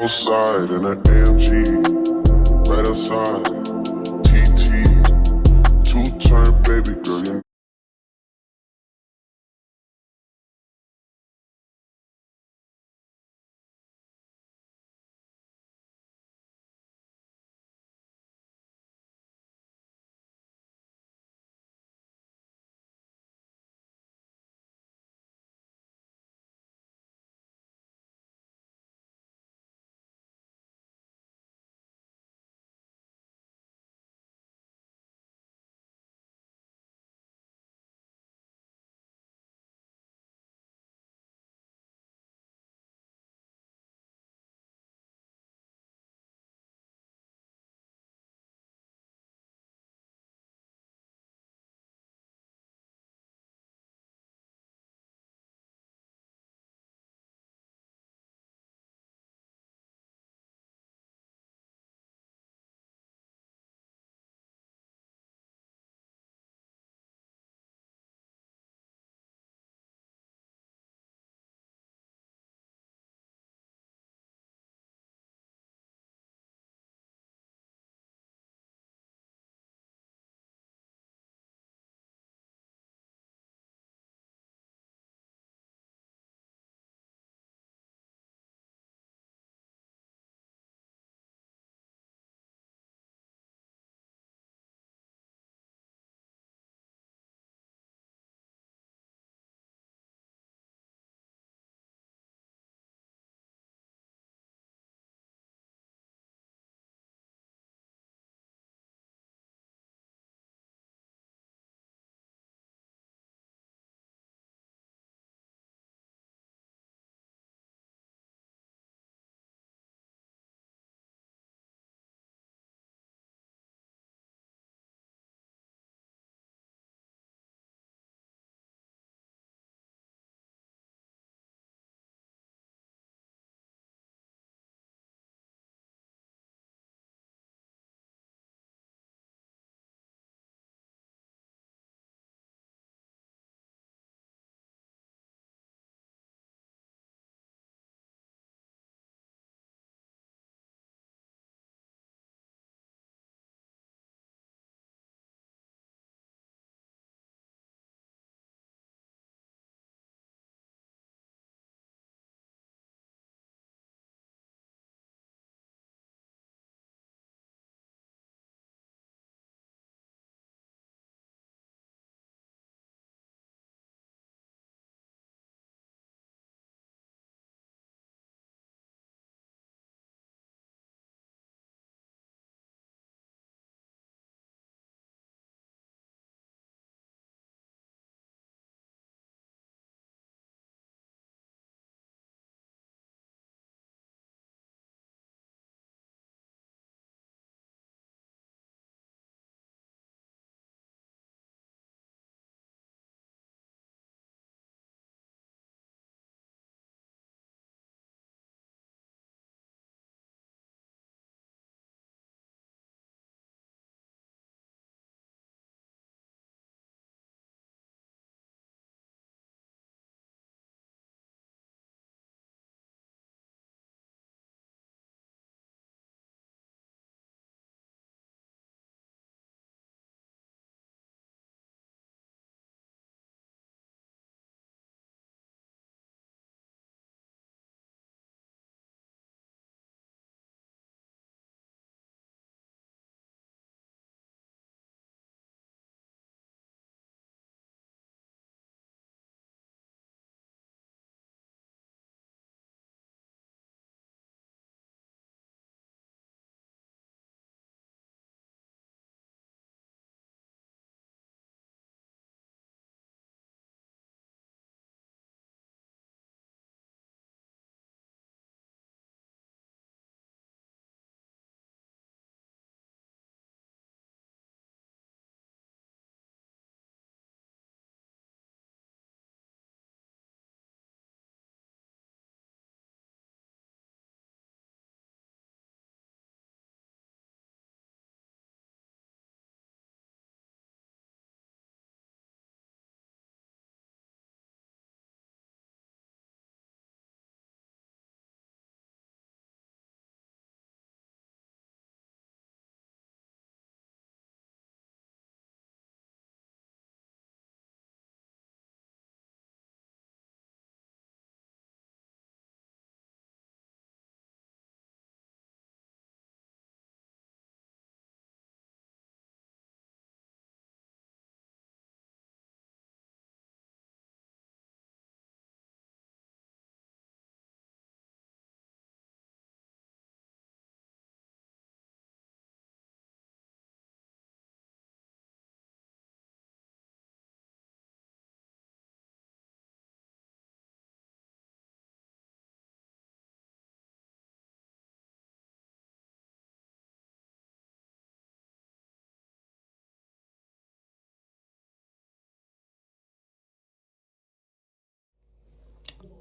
Outside in an AMG, right outside, TT, two-turn baby girl, you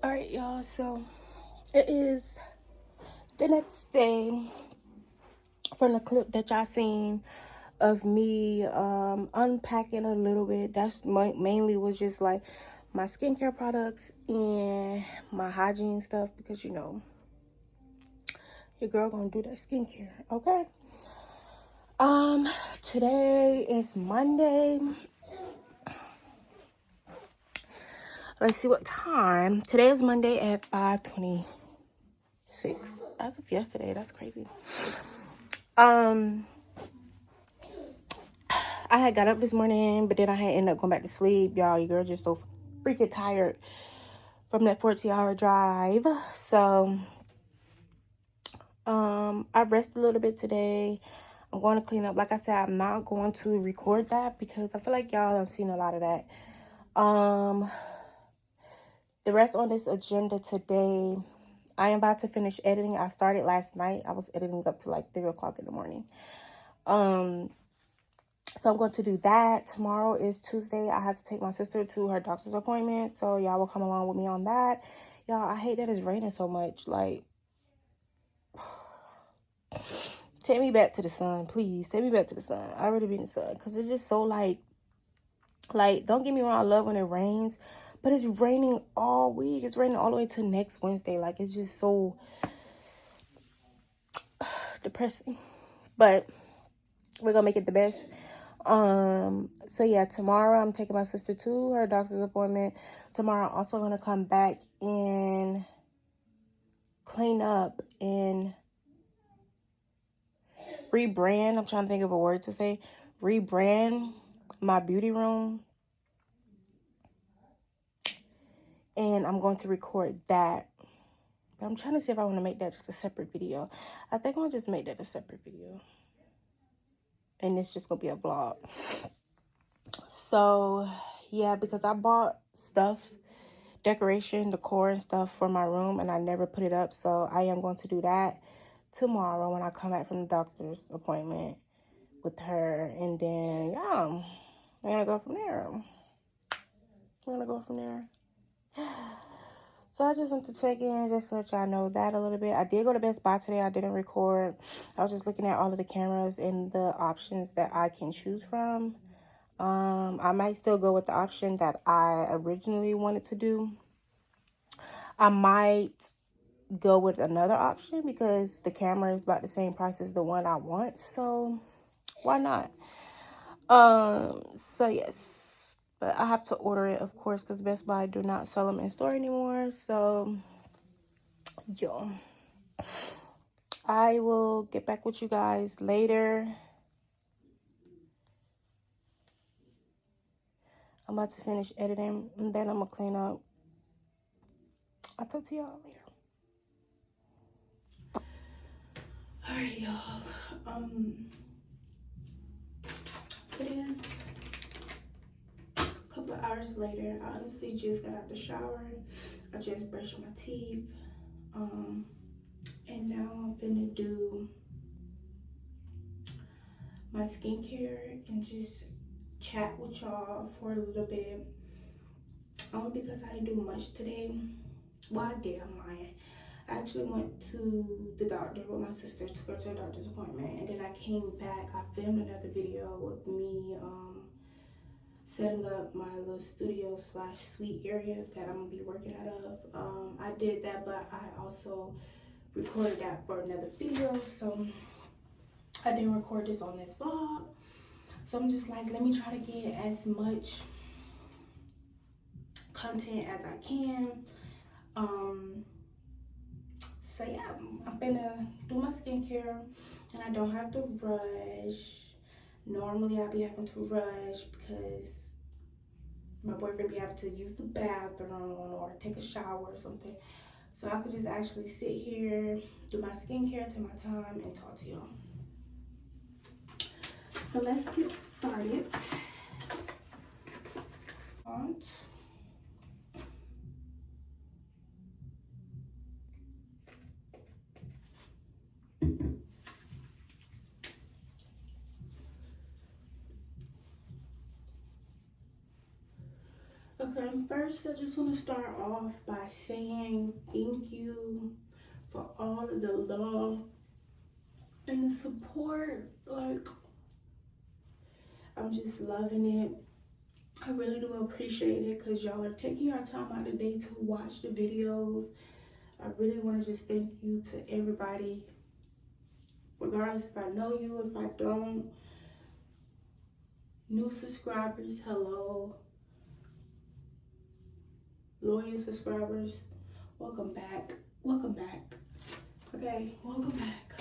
All right, y'all. So it is the next day from the clip that y'all seen of me unpacking a little bit. That's mainly was just like my skincare products and my hygiene stuff, because you know your girl gonna do that skincare. Okay. Today is Monday. Let's see what time. Today is Monday at 5:26. As of yesterday, that's crazy. I had got up this morning, but then I had ended up going back to sleep. Y'all, your girl just so freaking tired from that 14-hour drive. So, I rested a little bit today. I'm going to clean up. Like I said, I'm not going to record that because I feel like y'all have seen a lot of that. The rest on this agenda today, I am about to finish editing. I started last night. I was editing up to like 3 o'clock in the morning. So I'm going to do that. Tomorrow is Tuesday. I have to take my sister to her doctor's appointment. So y'all will come along with me on that. Y'all, I hate that it's raining so much. Like, take me back to the sun, please. Take me back to the sun. I really be in the sun. Because it's just so like, don't get me wrong. I love when it rains. But it's raining all week. It's raining all the way to next Wednesday. Like, it's just so depressing. But we're going to make it the best. So yeah, tomorrow I'm taking my sister to her doctor's appointment. Tomorrow I'm also gonna come back and clean up and rebrand. I'm trying to think of a word to say. Rebrand my beauty room. And I'm going to record that. But I'm trying to see if I want to make that just a separate video. I think I'll just make that a separate video. And it's just gonna be a vlog. So yeah, because I bought stuff, decoration, decor and stuff for my room, and I never put it up. So I am going to do that tomorrow when I come back from the doctor's appointment with her. And then yeah, we're gonna go from there. So I just want to check in, just to let y'all know that a little bit. I did go to Best Buy today. I didn't record. I was just looking at all of the cameras and the options that I can choose from. I might still go with the option that I originally wanted to do. I might go with another option because the camera is about the same price as the one I want. So why not? So yes, but I have to order it, of course, because Best Buy do not sell them in store anymore. So yo, I will get back with you guys later. I'm about to finish editing and then I'm gonna clean up. I'll talk to y'all later. All right, y'all. It is a couple of hours later. I honestly just got out the shower. I just brushed my teeth. And now I'm gonna do my skincare and just chat with y'all for a little bit. Because I didn't do much today. Well, I did. I'm lying. I actually went to the doctor with my sister, took her to a doctor's appointment, and then I came back. I filmed another video with me setting up my little studio / suite area that I'm gonna be working out of. I did that, but I also recorded that for another video, so I didn't record this on this vlog. So I'm just like, let me try to get as much content as I can. So yeah, I'm gonna do my skincare and I don't have to rush. Normally I'll be having to rush because my boyfriend be having to use the bathroom or take a shower or something. So I could just actually sit here, do my skincare, take my time, and talk to y'all. So let's get started. Okay, first I just want to start off by saying thank you for all of the love and the support. Like, I'm just loving it. I really do appreciate it because y'all are taking your time out of the day to watch the videos. I really want to just thank you to everybody, regardless if I know you, if I don't. New subscribers, hello. Loyal subscribers, welcome back. Welcome back. Okay, welcome back.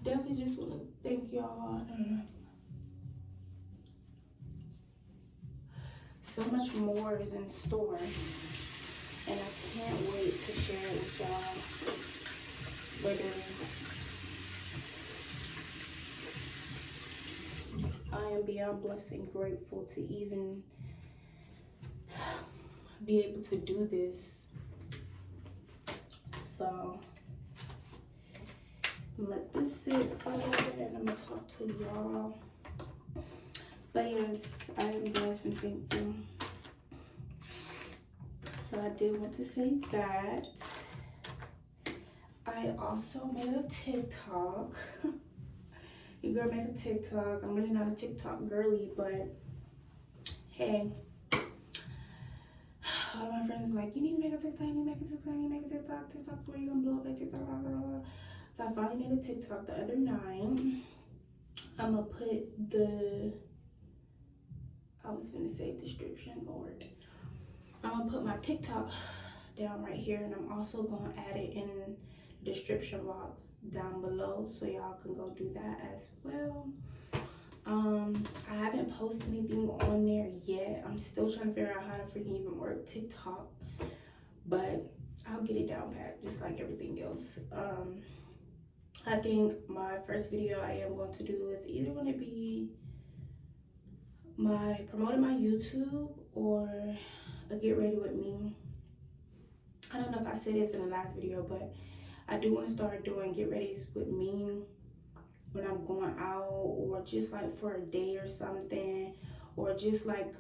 Definitely just want to thank y'all. So much more is in store, and I can't wait to share it with y'all later. I am beyond blessed and grateful to even be able to do this. So let this sit for a little bit, and I'm gonna talk to y'all. But yes, I am blessed and thankful. So I did want to say that I also made a TikTok. Your girl made a TikTok. I'm really not a TikTok girly, but hey, all my friends are like, you need to make a TikTok, you need to make a TikTok, you need to make a TikTok. TikTok's where you're gonna blow up at TikTok, blah, blah, blah. So I finally made a TikTok the other night. I'm gonna put the, I was gonna say description, Lord. I'm gonna put my TikTok down right here, and I'm also gonna add it in the description box down below, so y'all can go do that as well. I haven't posted anything on there yet. I'm still trying to figure out how to freaking even work TikTok, but I'll get it down pat just like everything else. I think my first video I am going to do is either going to be my promoting my YouTube or a get ready with me. I don't know if I said this in the last video, but I do want to start doing get readies with me when I'm going out, or just like for a day or something, or just like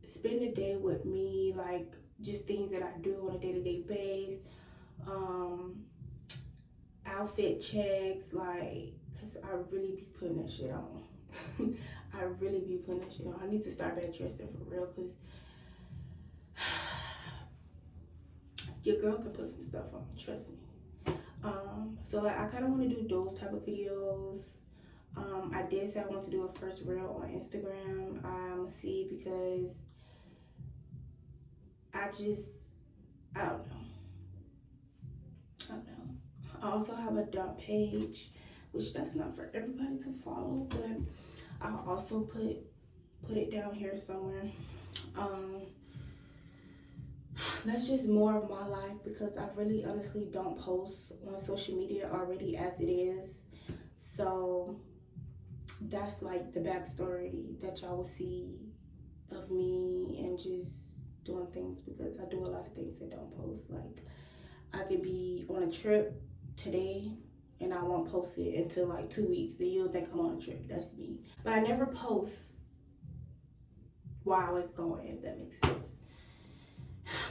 spend a day with me, like just things that I do on a day-to-day basis. Outfit checks, like, cause I really be putting that shit on. I really be putting that shit on. I need to start back dressing for real, cause your girl can put some stuff on, trust me. So like I kind of want to do those type of videos. I did say I want to do a first reel on Instagram. See, because I don't know. I also have a dump page, which that's not for everybody to follow, but I'll also put it down here somewhere. That's just more of my life, because I really honestly don't post on social media already as it is. So that's like the backstory that y'all will see of me, and just doing things, because I do a lot of things that don't post. Like I could be on a trip today and I won't post it until like 2 weeks. Then you'll think I'm on a trip. That's me. But I never post while it's going, if that makes sense.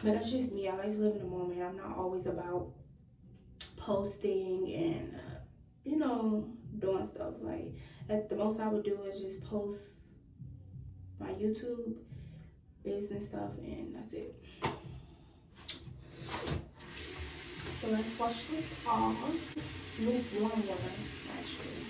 But that's just me. I like to live in the moment. I'm not always about posting and you know, doing stuff. Like at the most I would do is just post my YouTube business stuff, and that's it. So let's wash this off. Lukewarm water, actually.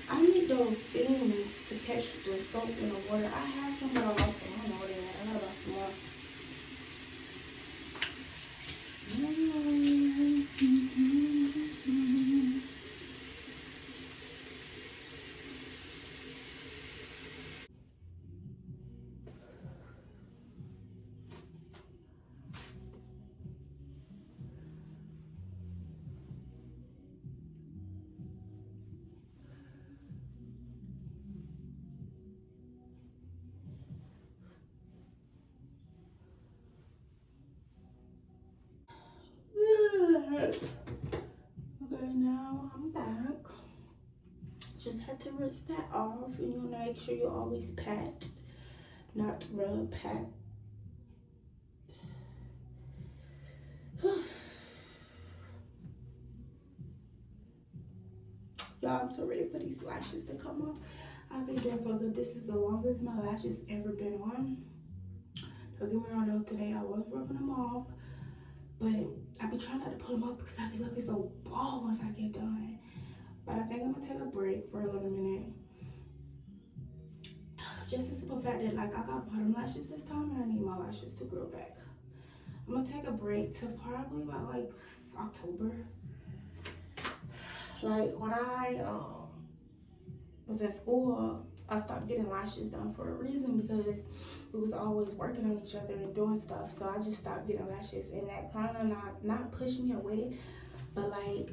I need those things to catch the soap in the water. I have some, but I lost them. I don't know where they're at. I gotta buy some more. Okay, now I'm back. Just had to rinse that off, and you want to make sure you always pat, not rub, pat. Y'all, I'm so ready for these lashes to come off. I've been doing so good. This is the longest my lashes ever been on. Don't get me wrong though, today I was rubbing them off, but I be trying not to pull them off because I be looking so bald once I get done. But I think I'm gonna take a break for a little minute. Just the simple fact that like I got bottom lashes this time and I need my lashes to grow back. I'm gonna take a break to probably about like October. Like when I was at school, I stopped getting lashes done for a reason because we was always working on each other and doing stuff. So I just stopped getting lashes, and that kind of not pushed me away, but like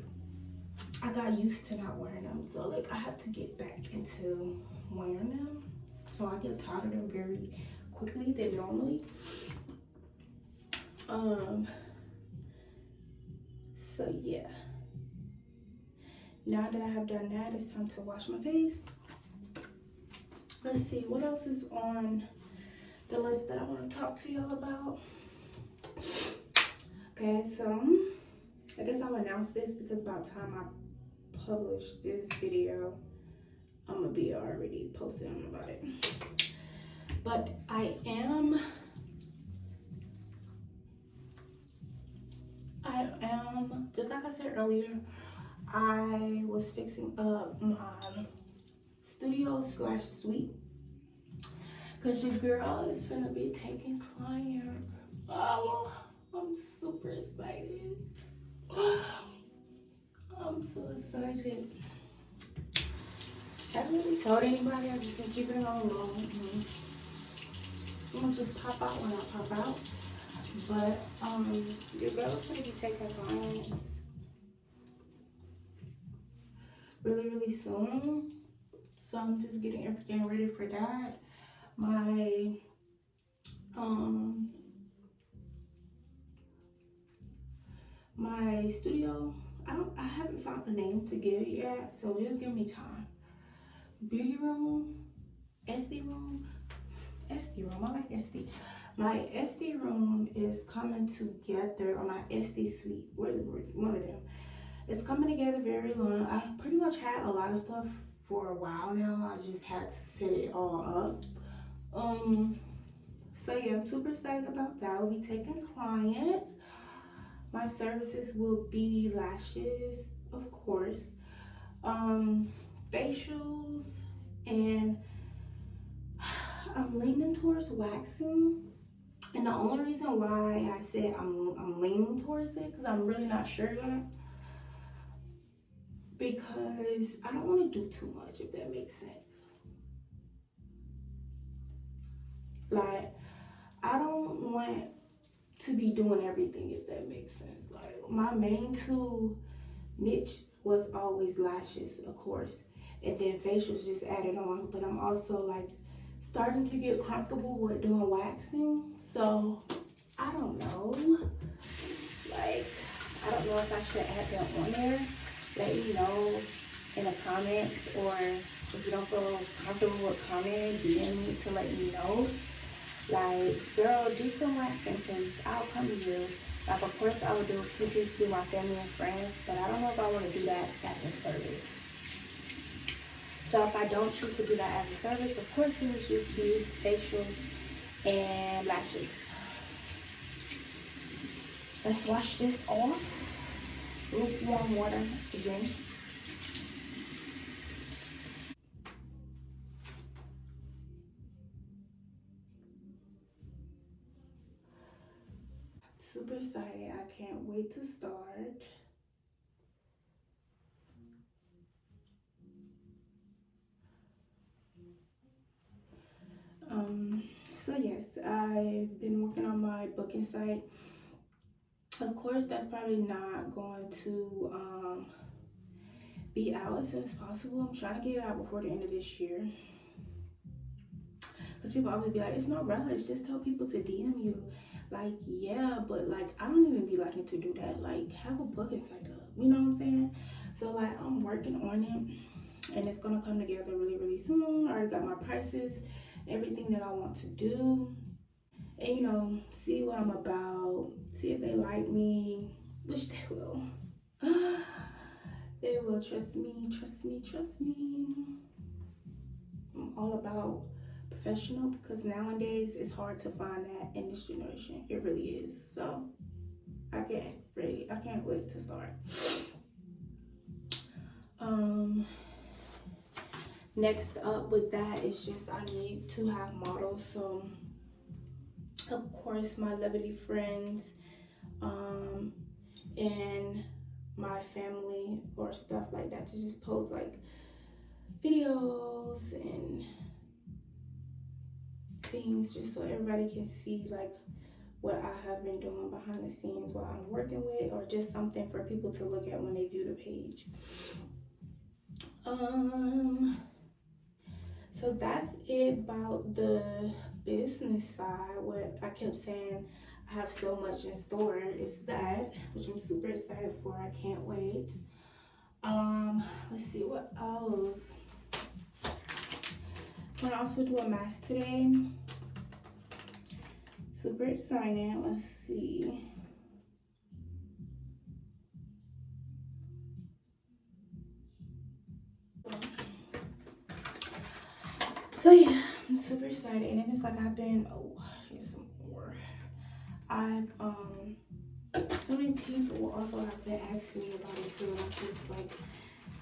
I got used to not wearing them. So like I have to get back into wearing them. So I get tired of them very quickly than normally. So yeah. Now that I have done that, it's time to wash my face. Let's see, what else is on the list that I want to talk to y'all about? Okay, so I guess I'll announce this because about time I publish this video, I'm gonna be already posting about it. But I am just like I said earlier, I was fixing up my studio / suite because your girl is gonna be taking client. Oh, I'm super excited. I'm so excited. I haven't really told anybody. I just been keeping it on low. I'm gonna just pop out when I pop out. But your girl is gonna be taking clients really soon. So I'm just getting everything ready for that. My studio, I haven't found a name to give it yet, so just give me time. Beauty room, SD room, I like SD. My SD room is coming together, or my SD suite, one of them. It's coming together very long. I pretty much had a lot of stuff for a while now. I just had to set it all up. So yeah, I'm super excited about that. I'll be taking clients. My services will be lashes, of course, facials, and I'm leaning towards waxing. And the only reason why I said I'm leaning towards it, because I'm really not sure yet, because I don't want to do too much, if that makes sense. Like, I don't want to be doing everything, if that makes sense. Like, my main two niche was always lashes, of course, and then facials just added on. But I'm also like starting to get comfortable with doing waxing, so I don't know. Like, I don't know if I should add that on there. Let me know in the comments, or if you don't feel comfortable with commenting, DM me to let me know. Like, girl, do some waxing, because I'll come to you. Like, of course, I would continue to do my family and friends, but I don't know if I want to do that as a service. So if I don't choose to do that as a service, of course, it would just be facials and lashes. Let's wash this off. Lukewarm water again. Super excited. I can't wait to start. So yes, I've been working on my booking site. Of course, that's probably not going to be out as soon as possible. I'm trying to get it out before the end of this year. Because people always be like, it's no rush, just tell people to DM you. Like, yeah, but like I don't even be liking to do that. Like, have a book inside up. You know what I'm saying? So like I'm working on it, and it's gonna come together really, really soon. I already got my prices, everything that I want to do, and you know, see what I'm about. See if they like me, which they will. They will. Trust me, trust me, trust me. I'm all about professional because nowadays it's hard to find that in this generation. It really is. So I can't wait to start. Um Next up with that is just I need to have models. So of course my lovely friends, um and my family or stuff like that to just post like videos and things just so everybody can see like what I have been doing behind the scenes while I'm working with, or just something for people to look at when they view the page. So that's it about the business side. What I kept saying, I have so much in store. It's that, which I'm super excited for. I can't wait. Let's see what else. I'm gonna also do a mask today. Super excited. Let's see. So yeah, I'm super excited, and then it's like I've been. Oh, here's some more. I've so many people also have been asking me about it too, and I've just like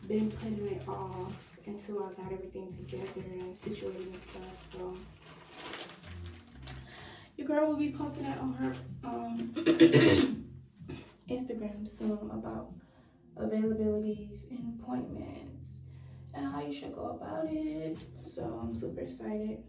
been putting it off until I got everything together and situated and stuff. So your girl will be posting that on her Instagram soon about availabilities and appointments and how you should go about it. So I'm super excited.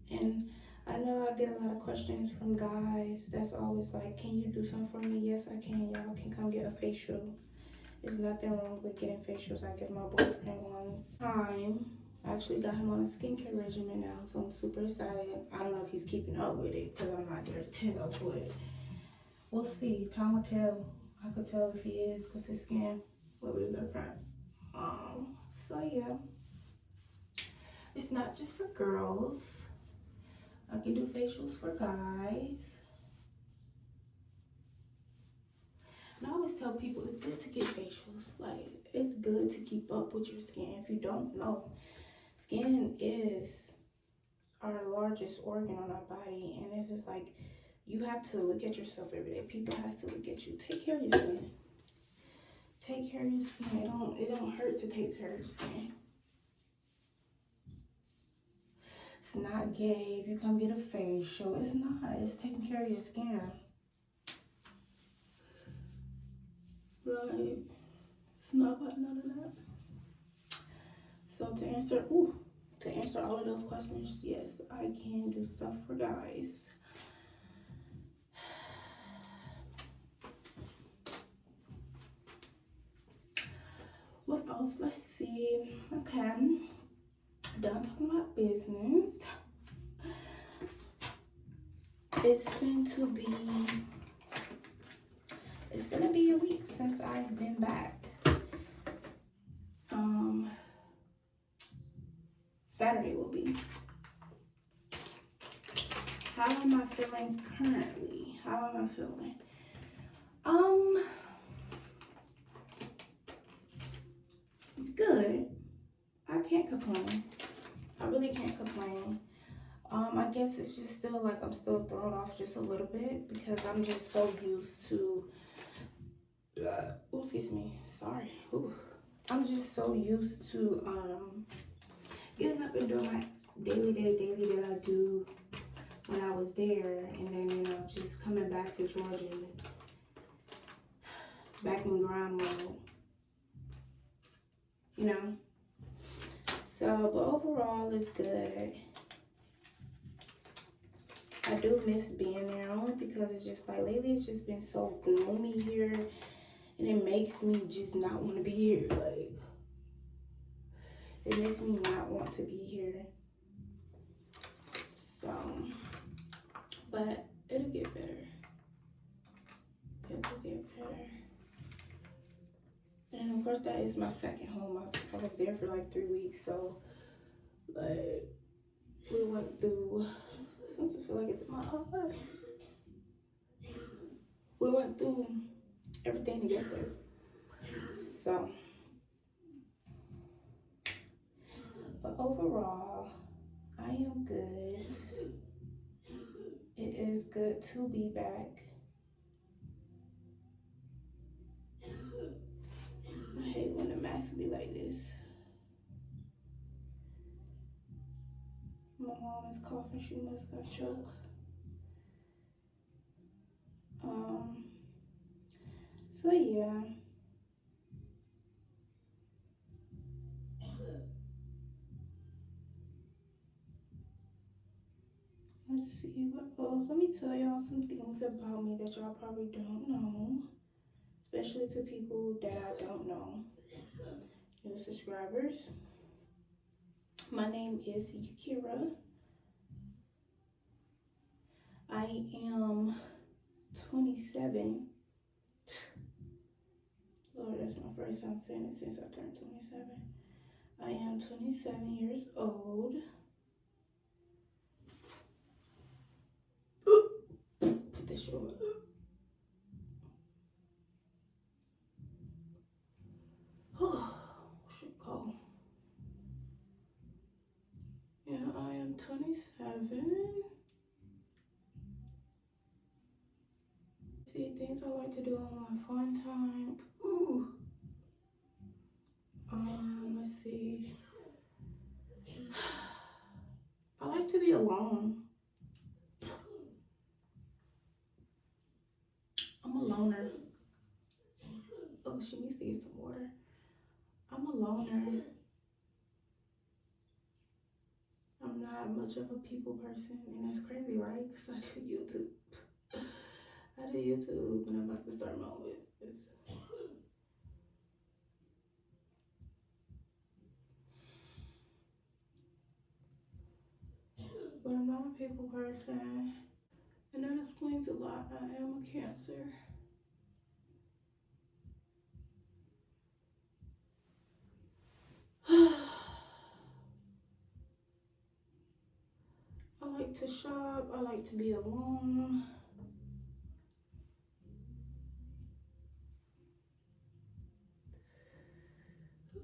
And I know I get a lot of questions from guys that's always like, can you do something for me? Yes, I can. Y'all can come get a facial. There's nothing wrong with getting facials. I give my boyfriend one time. I actually got him on a skincare regimen now, so I'm super excited. I don't know if he's keeping up with it because I'm not there to tell, but we'll see. Time will tell. I could tell if he is because his skin will be different. So yeah, it's not just for girls. I can do facials for guys. And I always tell people it's good to get facials. Like, it's good to keep up with your skin. If you don't know, skin is our largest organ on our body. And it's just like, you have to look at yourself every day. People have to look at you. Take care of your skin. Take care of your skin. It don't hurt to take care of your skin. It's not gay if you come get a facial. It's not. It's taking care of your skin. Like, it's not about none of that. So to answer all of those questions, yes, I can do stuff for guys. What else? Let's see. Okay, done talking about business. It's gonna be a week since I've been back. Saturday will be. How am I feeling currently? How am I feeling? Good. I can't complain. I really can't complain. I guess it's just still like I'm still thrown off just a little bit because I'm just so used to. Excuse me. Sorry. Ooh. I'm just so used to getting up and doing my daily that I do when I was there, and then you know just coming back to Georgia, back in grind mode, you know. So, but overall, it's good. I do miss being there only because it's just like lately it's just been so gloomy here, and it makes me just not want to be here. Like, it makes me not want to be here. So, but it'll get better. It'll get better. And of course, that is my second home. I was there for like 3 weeks, so like we went through. Sometimes I feel like it's in my eye. We went through everything to get there. So, but overall, I am good. It is good to be back. I hate when the mask be like this. My mom is coughing. She must got choked. So yeah. Let's see what else. Let me tell y'all some things about me that y'all probably don't know, especially to people that I don't know. New subscribers. My name is Yakira. I am 27. Lord, that's my first time saying it since I turned 27. I am 27 years old. Put this short. Should call. Yeah, I am 27. See, things I like to do on my fun time. Ooh. Let's see. I like to be alone. I'm a loner. Oh, she needs to get some water. I'm a loner. I'm not much of a people person, and that's crazy, right? Because I do YouTube. I do YouTube, and I'm about to start my own business. But I'm not a people person, and that explains a lot. I am a Cancer. I like to shop. I like to be alone.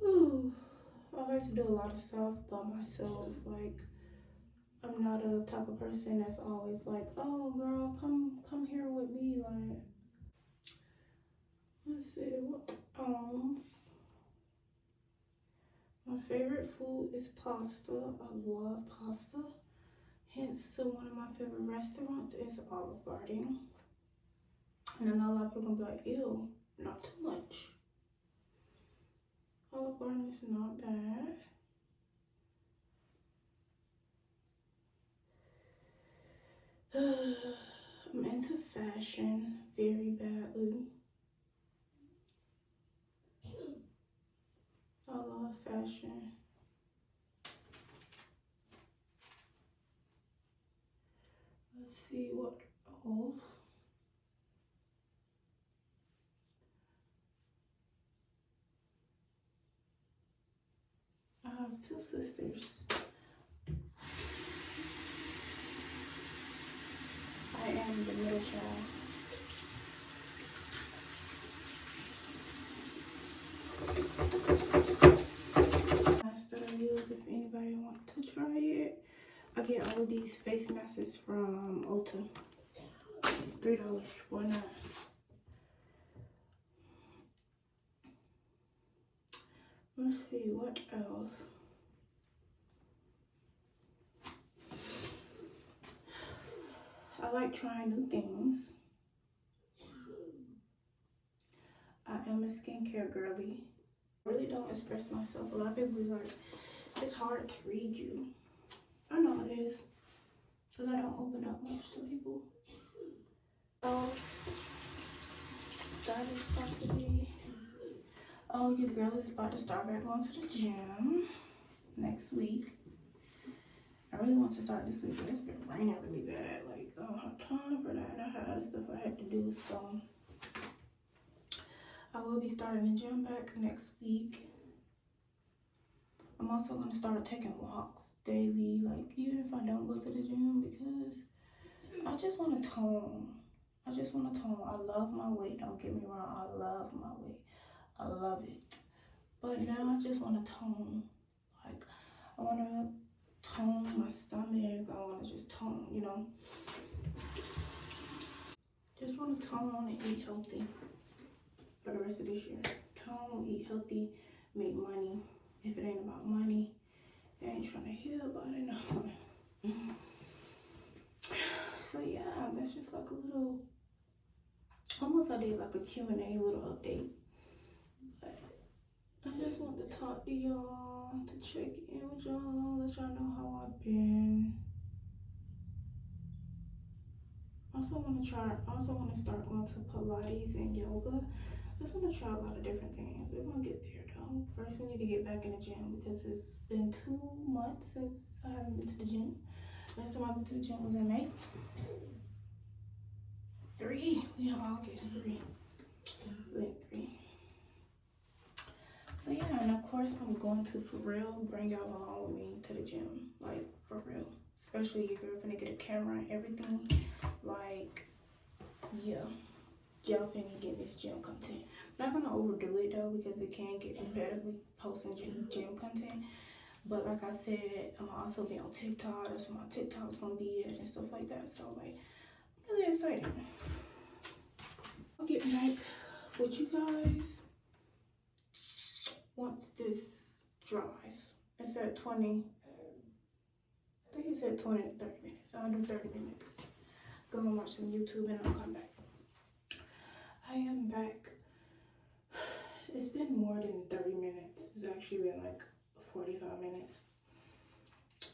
Ooh, I like to do a lot of stuff by myself. Like, I'm not a type of person that's always like, oh girl, come here with me. Like, let's see what my favorite food is pasta. I love pasta. Hence, so one of my favorite restaurants is Olive Garden. And I know a lot of people gonna be like, ew, not too much. Olive Garden is not bad. I'm into fashion very badly. I love fashion. Let's see what else. I have 2 sisters. I am the middle child. Mask that I use, if anybody wants to try it. I get all of these face masks from Ulta. $3, why not? Let's see, what else? I like trying new things. I am a skincare girly. I really don't express myself. A lot of people be like, it's hard to read you. I know it is, because I don't open up much to people. So, that is supposed to be, oh, your girl is about to start back going to the gym. next week. I really want to start this week, but it's been raining really bad. Like, I don't have time for that. I had other stuff I had to do, so I will be starting the gym back next week. I'm also gonna start taking walks daily, like even if I don't go to the gym, because I just want to tone. I just want to tone. I love my weight. Don't get me wrong. I love my weight. I love it. But now I just want to tone. Like, I want to tone my stomach. I want to just tone, you know. Just want to tone and eat healthy for the rest of this year. Tone, eat healthy, make money. If it ain't about money, I ain't trying to hear about it no. So yeah, that's just like a little, almost I did like a Q&A little update. But I just want to talk to y'all, to check in with y'all, let y'all know how I've been. I also want to start going to Pilates and yoga. Just want to try a lot of different things. We're gonna get there though. First we need to get back in the gym because it's been 2 months since I haven't been to the gym. Last time I went to the gym was in May. 3, we have August 3. We're in 3. So yeah, and of course I'm going to, for real, bring y'all along with me to the gym. Like, for real. Especially your girl finna get a camera and everything. Like, yeah. Y'all finna get this gym content. I'm not gonna overdo it though, because it can get repetitive posting gym content. But like I said, I'm gonna also be on TikTok. That's where my TikTok's gonna be at and stuff like that. So like, I'm really excited. I'll get back with you guys once this dries. It said 20, I think it said 20 to 30 minutes. I'll do 30 minutes. Go and watch some YouTube and I'll come back. I am back. It's been more than 30 minutes. It's actually been like 45 minutes.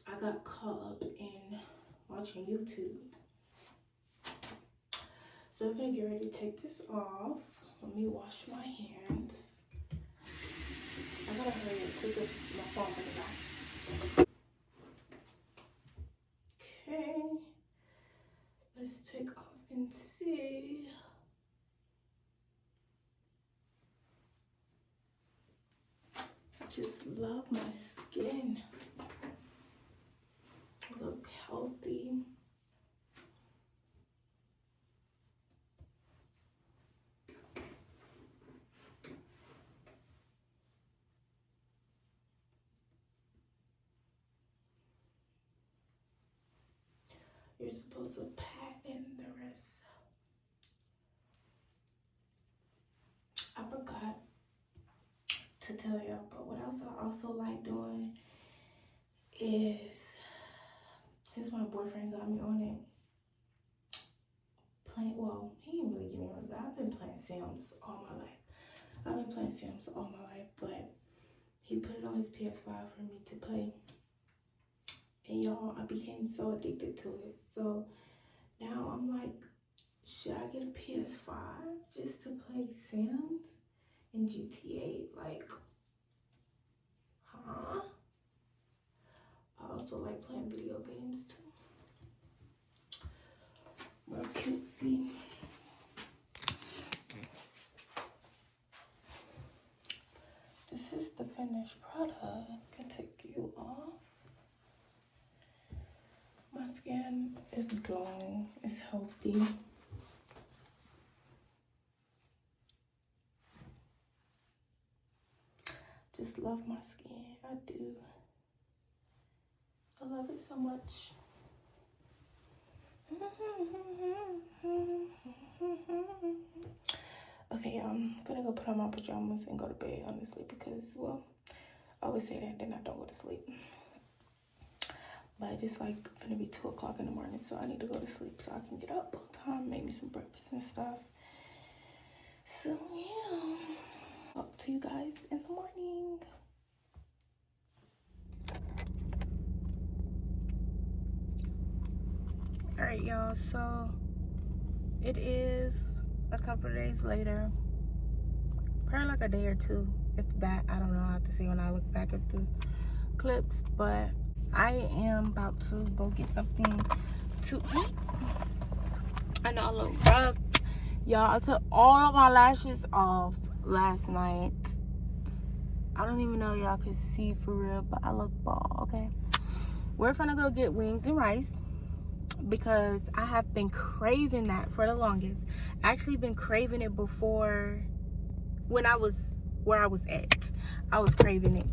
I got caught up in watching YouTube. So I'm gonna get ready to take this off. Let me wash my hands. I gotta hurry and take my phone from the back. Okay. Let's take off and see. I just love my skin. I look healthy. You're supposed to pat in the rest. I forgot to tell y'all, but what else I also like doing is, since my boyfriend got me on it, playing, well, he didn't really give me on it, but I've been playing Sims all my life. I've been playing Sims all my life, but he put it on his PS5 for me to play. And y'all, I became so addicted to it. So now I'm like, should I get a PS5 just to play Sims and GTA? Like, huh? I also like playing video games too. Real cutesy. This is the finished product. I can take you off. My skin is glowing. It's healthy. Just love my skin. I do. I love it so much. Okay, I'm gonna go put on my pajamas and go to bed, honestly, because, well, I always say that, then I don't go to sleep. But it's like gonna be 2 o'clock in the morning, so I need to go to sleep so I can get up on time, make me some breakfast and stuff. So yeah, talk to you guys in the morning. All right, y'all, so it is a couple of days later, probably like a day or 2, if that. I don't know. I have to see when I look back at the clips, but I am about to go get something to eat. I know I look rough. Y'all, I took all of my lashes off last night. I don't even know y'all can see for real, but I look bald, okay? We're gonna go get wings and rice because I have been craving that for the longest. Actually been craving it before when I was where I was at. I was craving it.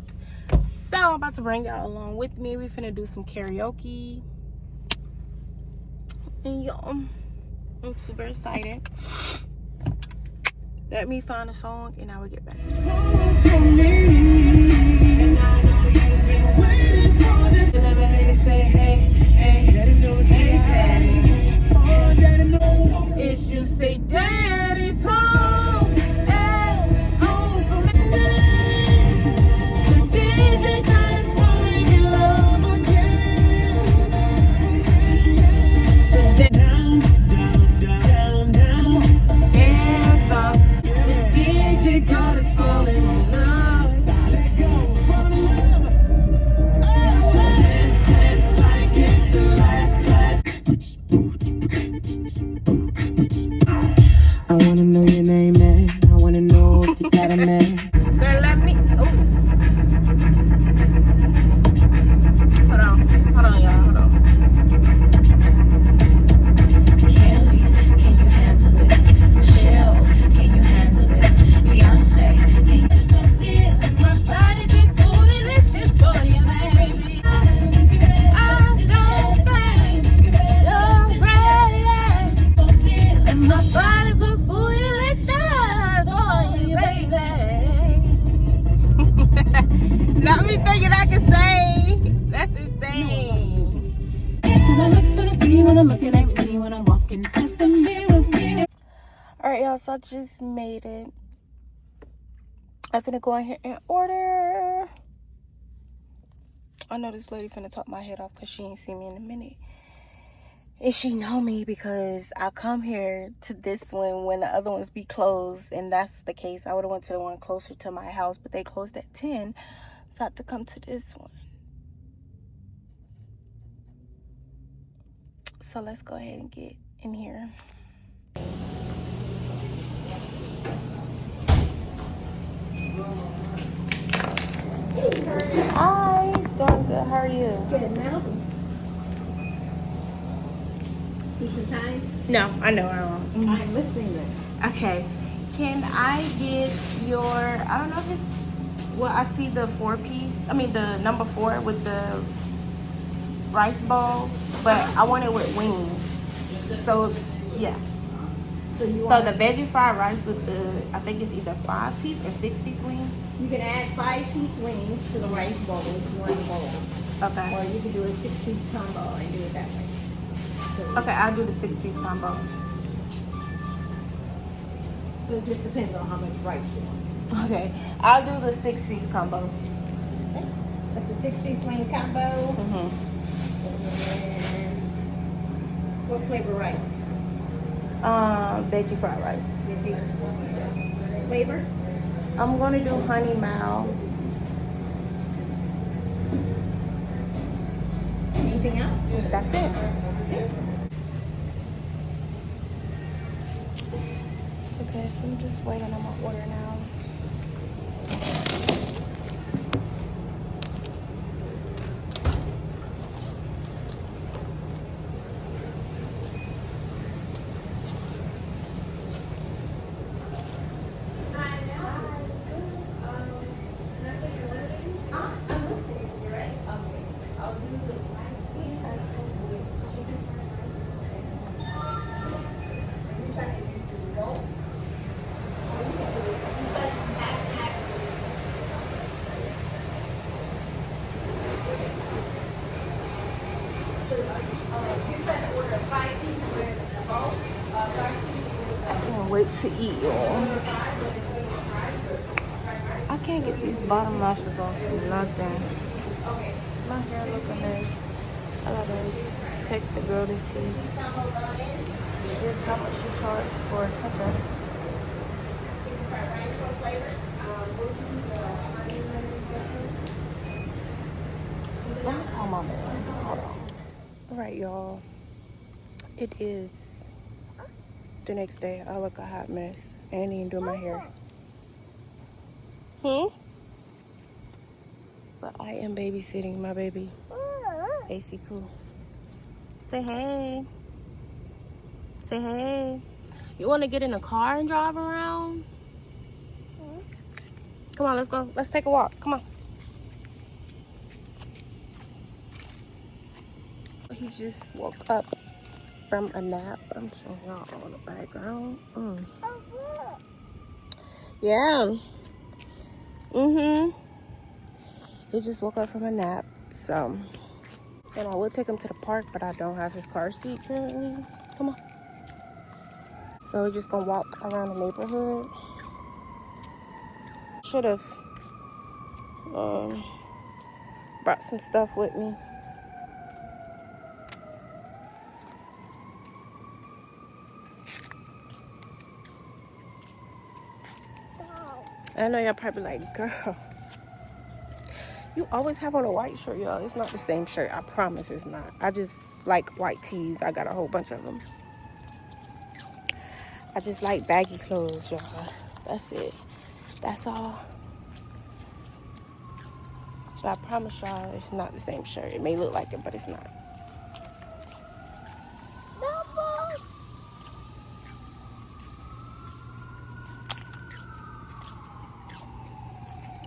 So I'm about to bring y'all along with me. We finna do some karaoke. And y'all, I'm super excited. Let me find a song and I will get back. It's just say daddy's home. The DJ got falling in love again. So down, down, down, down, hands up. The DJ got us falling in love. Let go, fall in love. So dance like it's the last. I wanna know your name, man. I wanna know if you got a man. Girl, let me. Oh. Hold on, y'all. Hold on. Kelly, can you handle this? Michelle, can you handle this? Beyonce, can you handle this? My body be bootylicious for you, baby. I don't think you're ready. And my body be bootylicious for you, baby. Not me thinking I can say. That's insane. Alright, y'all, so I just made it. I'm finna go in here and order. I know this lady finna talk my head off because she ain't seen me in a minute. And she know me because I come here to this one when the other ones be closed. And that's the case. I would have went to the one closer to my house, but they closed at 10. So I have to come to this one. So let's go ahead and get in here. Hi, doing good. How are you? Good now. Decent time? No, I know I won't. I'm listening then. Okay. Can I get your, I don't know if it's, well, I see the the number 4 with the rice bowl, but I want it with wings. So, yeah. So The veggie fried rice with the, I think it's either 5-piece or 6-piece wings. you can add 5-piece wings to the rice bowl if you want a bowl. Okay. Or you can do a 6-piece combo and do it that way. So, Okay, I'll do the 6-piece combo. so it just depends on how much rice you want. Okay, I'll do the 6-piece combo. Okay. That's a 6-piece wing combo. Mm-hmm. And what flavor rice? Veggie fried rice. Flavor? I'm gonna do honey mao. Anything else? That's it. Okay, so I'm just waiting on my order now. I can't wait to eat, y'all. I can't get these bottom lashes off for nothing. My hair looking nice. I gotta text the girl to see how much she charged for a touch-up. Alright, y'all. It is the next day. I look a hot mess. I ain't even do my hair. But I am babysitting my baby. AC Cool. Say hey. Say hey. You want to get in a car and drive around? Come on, let's go. Let's take a walk. Come on. He just woke up from a nap. I'm showing y'all all the background. Yeah. He just woke up from a nap. So, and I would take him to the park, but I don't have his car seat currently. Come on. So we're just gonna walk around the neighborhood. Should have brought some stuff with me. I know y'all probably like, girl, you always have on a white shirt, y'all. It's not the same shirt. I promise it's not. I just like white tees. I got a whole bunch of them. I just like baggy clothes, y'all. That's it. That's all. But I promise y'all it's not the same shirt. It may look like it, but it's not.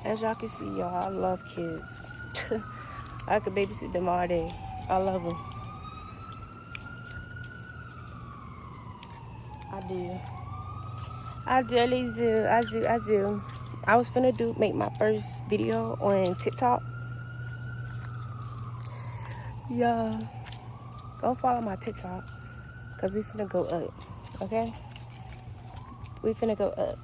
As y'all can see, y'all, I love kids. I could babysit them all day. I love them. I do. I really do. I do. I was finna make my first video on TikTok. Yeah. Go follow my TikTok. Because we finna go up. Okay? We finna go up.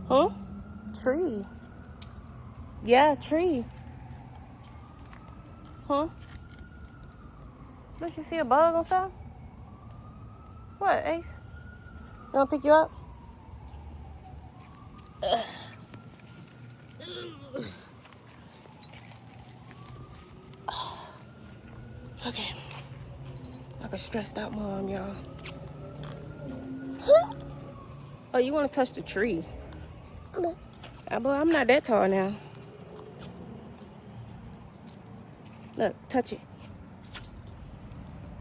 Huh? Tree. Yeah, tree. Huh? Don't you see a bug or something? What, Ace? You wanna pick you up? Okay. Like a stressed out mom, y'all. Oh, you wanna touch the tree? Boy, I'm not that tall now. Look, touch it.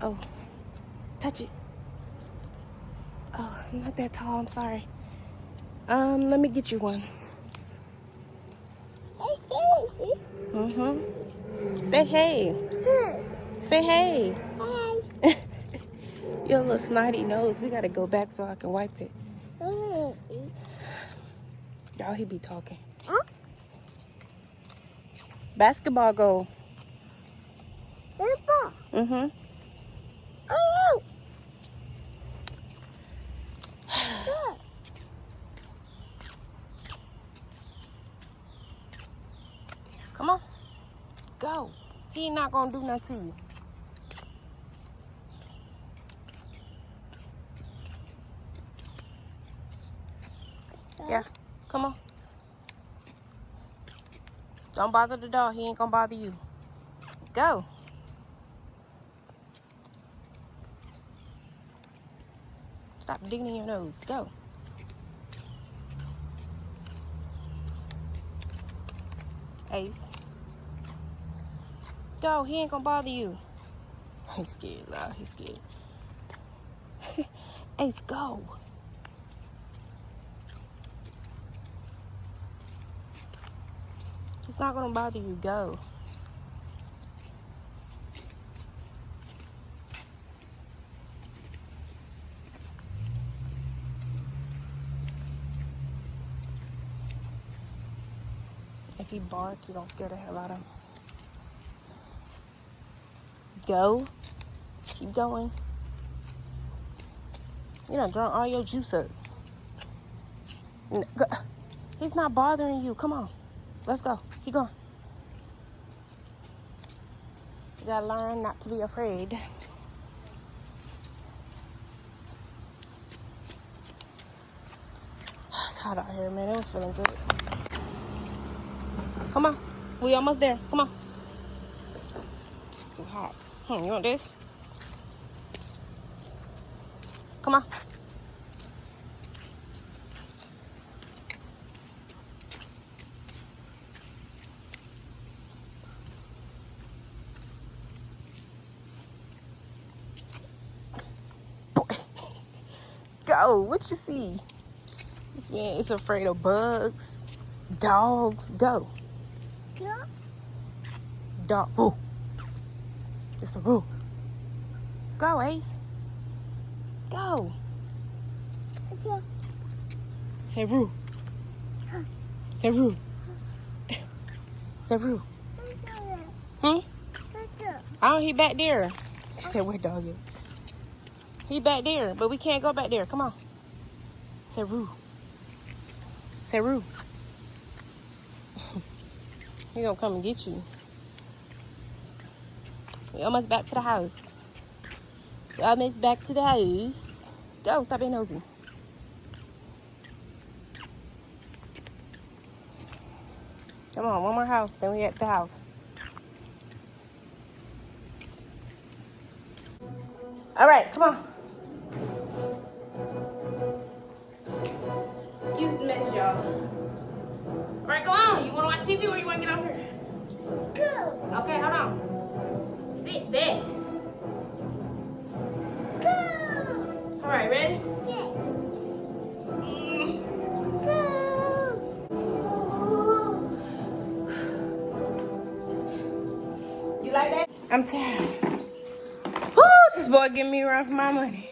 Oh, touch it. Oh, I'm not that tall, I'm sorry. Let me get you one. Say hey. Say hey. Hey. Your little snotty nose. We gotta go back so I can wipe it. Y'all, he be talking. Basketball goal. Oh. Come on. Go. He ain't not gonna do nothing to you. Yeah. Come on. Don't bother the dog. He ain't gonna bother you. Go. Stop digging in your nose. Go. Ace. Go. He ain't gonna bother you. He's scared, nah. He's scared. Ace, go. He's not gonna bother you. Go. If he bark, you don't scare the hell out of him. Go. Keep going. You done drunk all your juice up. He's not bothering you. Come on. Let's go. Keep going. You gotta learn not to be afraid. It's hot out here, man. It was feeling good. Come on. We almost there. Come on. It's too hot. You want this? Come on. Go. What you see? This man is afraid of bugs, dogs. Go. Yeah. Dog. Ooh. It's a rule. Go, Ace. Go. Yeah. Say roo. Say roo. Say roo. Hmm? Oh, he back there. She said, where dog is? He back there, but we can't go back there. Come on. Say roo. Say roo. He gonna come and get you. We almost back to the house. We almost back to the house. Go, stop being nosy. Come on, one more house, then we at the house. All right, come on. Excuse the mess, y'all. All right, go on. You want to watch TV or you want to get out here? Go. Okay, hold on. Sit back. Go. All right, ready? Yeah. You like that? I'm tired. Woo, this boy giving me a run for my money.